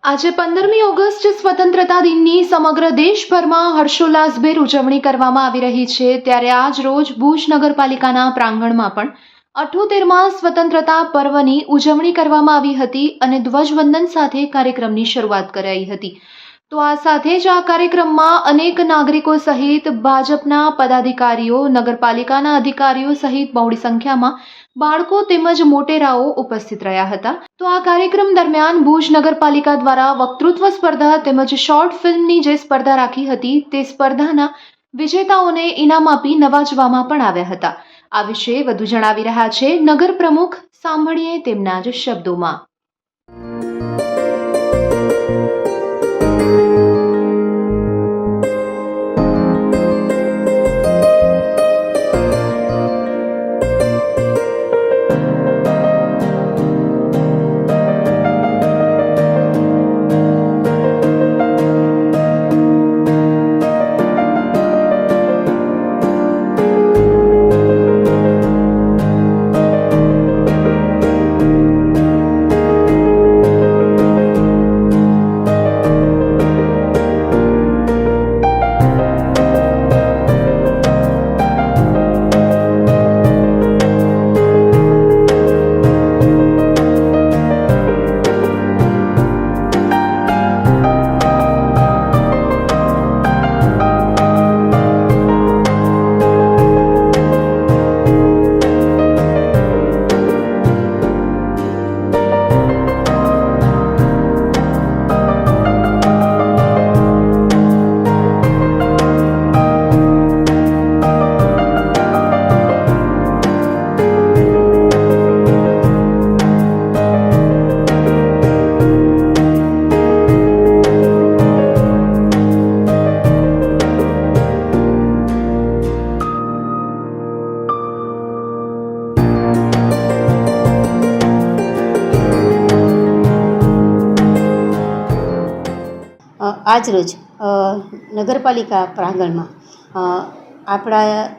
આજે 15મી ઓગસ્ટ સ્વતંત્રતા દિનની સમગ્ર દેશભરમાં હર્ષોલ્લાસભેર ઉજવણી કરવામાં આવી રહી છે। ત્યારે આજ રોજ ભુજ નગરપાલિકાના પ્રાંગણમાં પણ 78મા સ્વતંત્રતા પર્વની ઉજવણી કરવામાં આવી હતી અને ધ્વજવંદન સાથે કાર્યક્રમની શરૂઆત કરાઈ હતી। તો આ સાથે જ આ કાર્યક્રમમાં અનેક નાગરિકો સહિત ભાજપના પદાધિકારીઓ, નગરપાલિકાના અધિકારીઓ સહિત બહોળી સંખ્યામાં બાળકો તેમજ મોટેરાઓ ઉપસ્થિત રહ્યા હતા। તો આ કાર્યક્રમ દરમિયાન ભુજ નગરપાલિકા દ્વારા વક્તૃત્વ સ્પર્ધા તેમજ શોર્ટ ફિલ્મની જે સ્પર્ધા રાખી હતી તે સ્પર્ધાના વિજેતાઓને ઇનામ આપી નવાજવામાં પણ આવ્યા હતા। આ વિશે વધુ જણાવી રહ્યા છે નગર પ્રમુખ, સાંભળીએ તેમના જ શબ્દોમાં। આજરોજ નગરપાલિકા પ્રાંગણમાં આપણા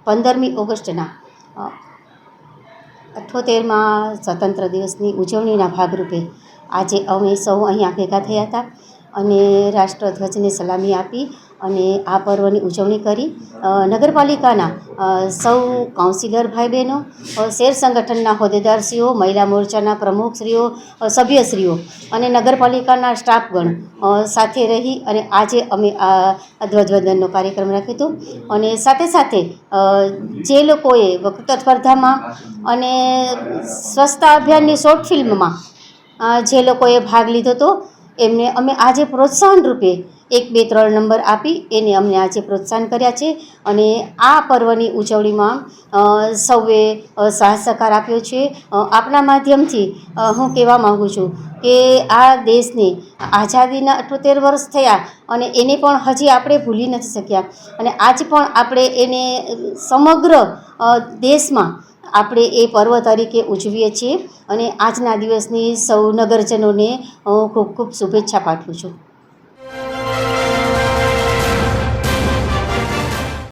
15મી ઓગસ્ટના 78મા સ્વતંત્ર દિવસની ઉજવણીના ભાગરૂપે આજે અમે સૌ અહીંયા ભેગા થયા હતા અને રાષ્ટ્રધ્વજને સલામી આપી અને આ પર્વની ઉજવણી કરી। નગરપાલિકાના સૌ કાઉન્સિલર ભાઈ બહેનો, શેર સંગઠનના હોદ્દેદારશ્રીઓ, મહિલા મોરચાના પ્રમુખશ્રીઓ, સભ્યશ્રીઓ અને નગરપાલિકાના સ્ટાફગણ સાથે રહી અને આજે અમે આ ધ્વજવંદનનો કાર્યક્રમ રાખ્યો હતો। અને સાથે સાથે જે લોકોએ વક્તૃત્વ સ્પર્ધામાં અને સ્વચ્છતા અભિયાનની શોર્ટ ફિલ્મમાં જે લોકોએ ભાગ લીધો હતો એમને અમે આજે પ્રોત્સાહન રૂપે 1, 2, 3 નંબર આપી એને અમને આજે પ્રોત્સાહન કર્યા છે। અને આ પર્વની ઉજવણીમાં સૌએ સાથ સહકાર આપ્યો છે। આપના માધ્યમથી હું કહેવા માગું છું કે આ દેશને આઝાદીના 78 વર્ષ થયા અને એને પણ હજી આપણે ભૂલી નથી શક્યા અને આજ પણ આપણે એને સમગ્ર દેશમાં આપણે એ પર્વ તરીકે ઉજવીએ છીએ અને આજના દિવસની સૌ નગરજનોને ખૂબ ખૂબ શુભેચ્છા પાઠવું છું।